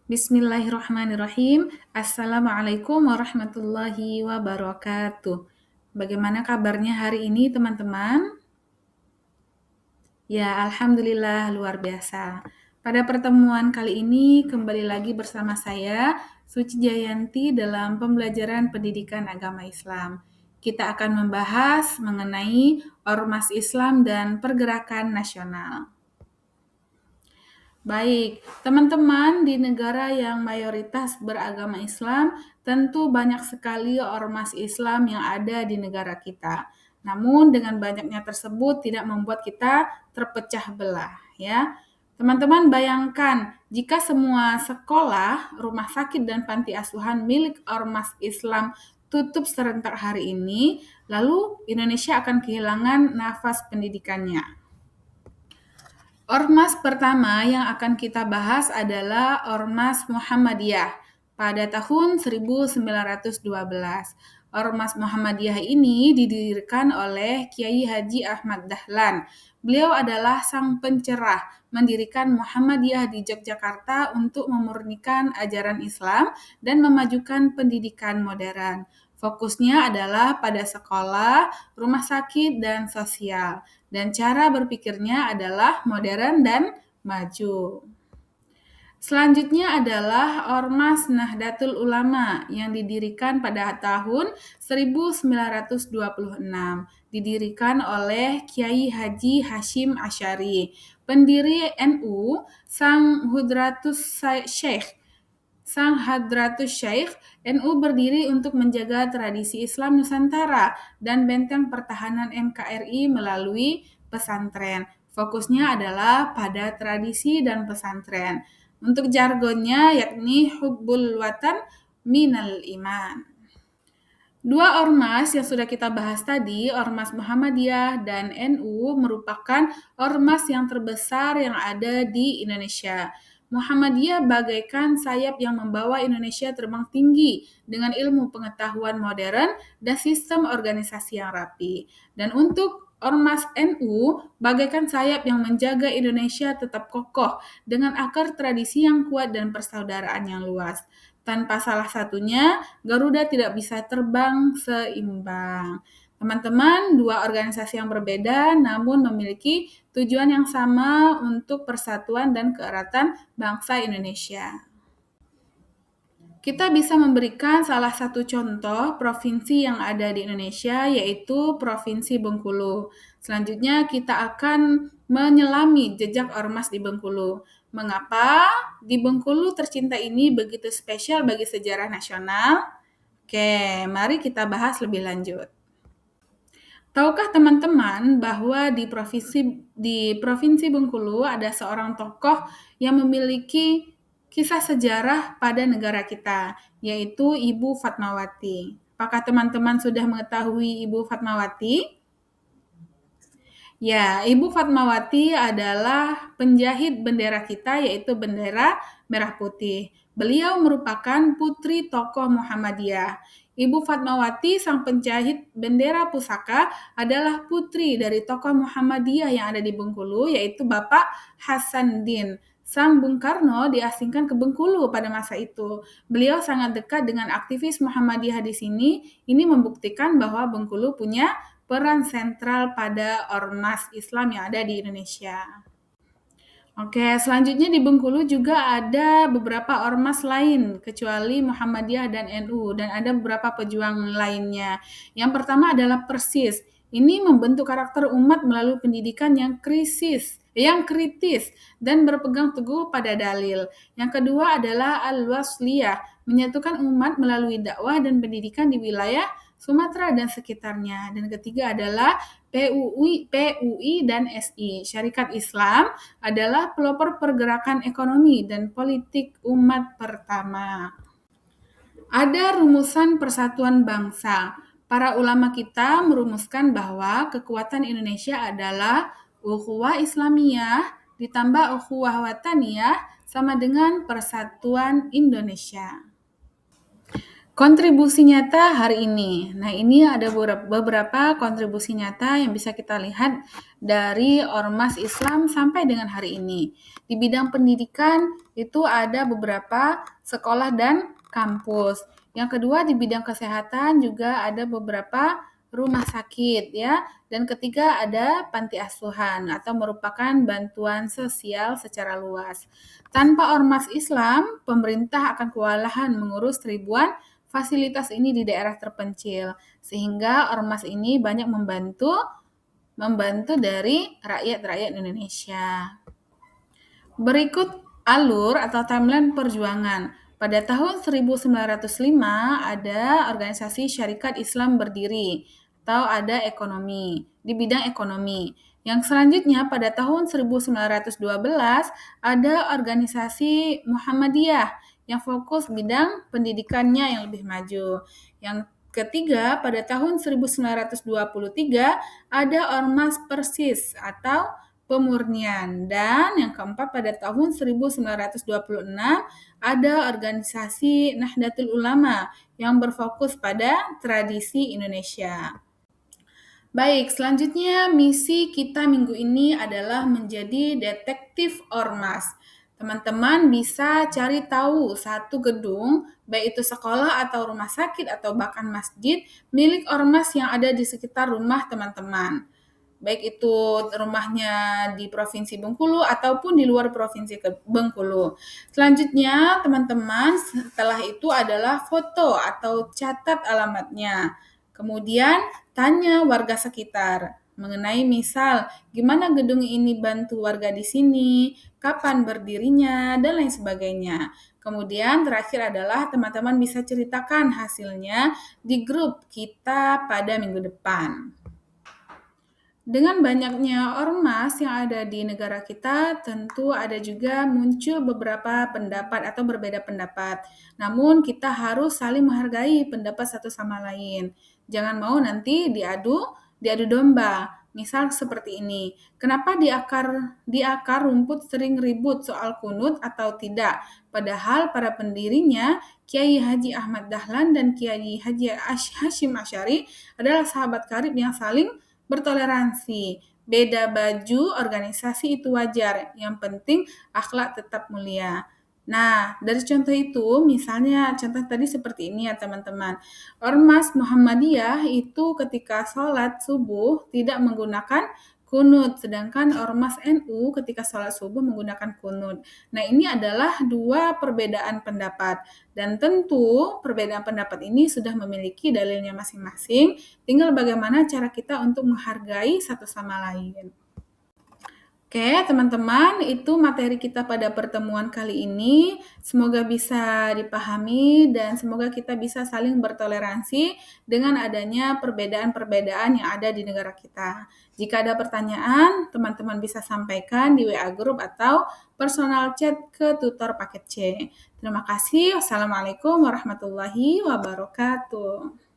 Bismillahirrahmanirrahim. Assalamualaikum warahmatullahi wabarakatuh. Bagaimana kabarnya hari ini, teman-teman? Ya, alhamdulillah luar biasa. Pada pertemuan kali ini kembali lagi bersama saya, Suci Jayanti dalam pembelajaran pendidikan agama Islam. Kita akan membahas mengenai ormas Islam dan pergerakan nasional. Baik, teman-teman di negara yang mayoritas beragama Islam, tentu banyak sekali ormas Islam yang ada di negara kita. Namun dengan banyaknya tersebut tidak membuat kita terpecah belah, ya. Teman-teman bayangkan jika semua sekolah, rumah sakit dan panti asuhan milik ormas Islam tutup serentak hari ini, lalu Indonesia akan kehilangan nafas pendidikannya. Ormas pertama yang akan kita bahas adalah Ormas Muhammadiyah pada tahun 1912. Ormas Muhammadiyah ini didirikan oleh Kiai Haji Ahmad Dahlan. Beliau adalah sang pencerah, mendirikan Muhammadiyah di Yogyakarta untuk memurnikan ajaran Islam dan memajukan pendidikan modern. Fokusnya adalah pada sekolah, rumah sakit, dan sosial. Dan cara berpikirnya adalah modern dan maju. Selanjutnya adalah Ormas Nahdlatul Ulama yang didirikan pada tahun 1926. Didirikan oleh Kiai Haji Hashim Asy'ari, pendiri NU, Sang Hadratus Syekh, NU berdiri untuk menjaga tradisi Islam Nusantara dan benteng pertahanan NKRI melalui pesantren. Fokusnya adalah pada tradisi dan pesantren. Untuk jargonnya yakni hubbul watan minal iman. Dua ormas yang sudah kita bahas tadi, Ormas Muhammadiyah dan NU, merupakan ormas yang terbesar yang ada di Indonesia. Muhammadiyah bagaikan sayap yang membawa Indonesia terbang tinggi dengan ilmu pengetahuan modern dan sistem organisasi yang rapi. Dan untuk Ormas NU bagaikan sayap yang menjaga Indonesia tetap kokoh dengan akar tradisi yang kuat dan persaudaraan yang luas. Tanpa salah satunya, Garuda tidak bisa terbang seimbang. Teman-teman, dua organisasi yang berbeda namun memiliki tujuan yang sama untuk persatuan dan keeratan bangsa Indonesia. Kita bisa memberikan salah satu contoh provinsi yang ada di Indonesia, yaitu Provinsi Bengkulu. Selanjutnya kita akan menyelami jejak ormas di Bengkulu. Mengapa di Bengkulu tercinta ini begitu spesial bagi sejarah nasional? Oke, mari kita bahas lebih lanjut. Tahukah teman-teman bahwa di Provinsi Bengkulu ada seorang tokoh yang memiliki kisah sejarah pada negara kita, yaitu Ibu Fatmawati. Apakah teman-teman sudah mengetahui Ibu Fatmawati? Ya, Ibu Fatmawati adalah penjahit bendera kita, yaitu bendera merah putih. Beliau merupakan putri tokoh Muhammadiyah. Ibu Fatmawati, sang penjahit bendera pusaka, adalah putri dari tokoh Muhammadiyah yang ada di Bengkulu, yaitu Bapak Hasanuddin. Sang Bung Karno diasingkan ke Bengkulu pada masa itu. Beliau sangat dekat dengan aktivis Muhammadiyah di sini. Ini membuktikan bahwa Bengkulu punya peran sentral pada ormas Islam yang ada di Indonesia. Oke, selanjutnya di Bengkulu juga ada beberapa ormas lain kecuali Muhammadiyah dan NU dan ada beberapa pejuang lainnya. Yang pertama adalah Persis. Ini membentuk karakter umat melalui pendidikan yang kritis dan berpegang teguh pada dalil. Yang kedua adalah Al-Wasliyah, menyatukan umat melalui dakwah dan pendidikan di wilayah Sumatera dan sekitarnya. Dan ketiga adalah PUI dan SI. Syarikat Islam adalah pelopor pergerakan ekonomi dan politik umat pertama. Ada rumusan persatuan bangsa. Para ulama kita merumuskan bahwa kekuatan Indonesia adalah ukhuwah Islamiyah ditambah ukhuwah wataniyah sama dengan persatuan Indonesia. Kontribusi nyata hari ini. Nah, ini ada beberapa kontribusi nyata yang bisa kita lihat dari Ormas Islam sampai dengan hari ini. Di bidang pendidikan itu ada beberapa sekolah dan kampus. Yang kedua, di bidang kesehatan juga ada beberapa rumah sakit ya. Dan ketiga, ada panti asuhan atau merupakan bantuan sosial secara luas. Tanpa Ormas Islam, pemerintah akan kewalahan mengurus ribuan fasilitas ini di daerah terpencil, sehingga ormas ini banyak membantu dari rakyat-rakyat Indonesia. Berikut alur atau timeline perjuangan. Pada tahun 1905 ada organisasi Syarikat Islam berdiri atau ada ekonomi di bidang ekonomi. Yang selanjutnya pada tahun 1912 ada organisasi Muhammadiyah yang fokus bidang pendidikannya yang lebih maju. Yang ketiga, pada tahun 1923 ada Ormas Persis atau pemurnian. Dan yang keempat, pada tahun 1926 ada organisasi Nahdlatul Ulama yang berfokus pada tradisi Indonesia. Baik, selanjutnya misi kita minggu ini adalah menjadi detektif ormas. Teman-teman bisa cari tahu satu gedung, baik itu sekolah atau rumah sakit atau bahkan masjid, milik ormas yang ada di sekitar rumah teman-teman. Baik itu rumahnya di Provinsi Bengkulu ataupun di luar Provinsi Bengkulu. Selanjutnya, teman-teman, setelah itu adalah foto atau catat alamatnya. Kemudian, tanya warga sekitar mengenai misal gimana gedung ini bantu warga di sini, kapan berdirinya, dan lain sebagainya. Kemudian terakhir adalah teman-teman bisa ceritakan hasilnya di grup kita pada minggu depan. Dengan banyaknya ormas yang ada di negara kita, tentu ada juga muncul beberapa pendapat atau berbeda pendapat. Namun kita harus saling menghargai pendapat satu sama lain. Jangan mau nanti diadu domba. Misal seperti ini, kenapa di akar rumput sering ribut soal kunut atau tidak? Padahal para pendirinya, Kiai Haji Ahmad Dahlan dan Kiai Haji Hashim Asy'ari adalah sahabat karib yang saling bertoleransi. Beda baju organisasi itu wajar, yang penting akhlak tetap mulia. Nah, dari contoh itu, misalnya contoh tadi seperti ini ya teman-teman. Ormas Muhammadiyah itu ketika sholat subuh tidak menggunakan kunut, sedangkan Ormas NU ketika sholat subuh menggunakan kunut. Nah, ini adalah dua perbedaan pendapat. Dan tentu perbedaan pendapat ini sudah memiliki dalilnya masing-masing, tinggal bagaimana cara kita untuk menghargai satu sama lain. Oke, teman-teman, itu materi kita pada pertemuan kali ini. Semoga bisa dipahami dan semoga kita bisa saling bertoleransi dengan adanya perbedaan-perbedaan yang ada di negara kita. Jika ada pertanyaan, teman-teman bisa sampaikan di WA Group atau personal chat ke tutor paket C. Terima kasih. Wassalamualaikum warahmatullahi wabarakatuh.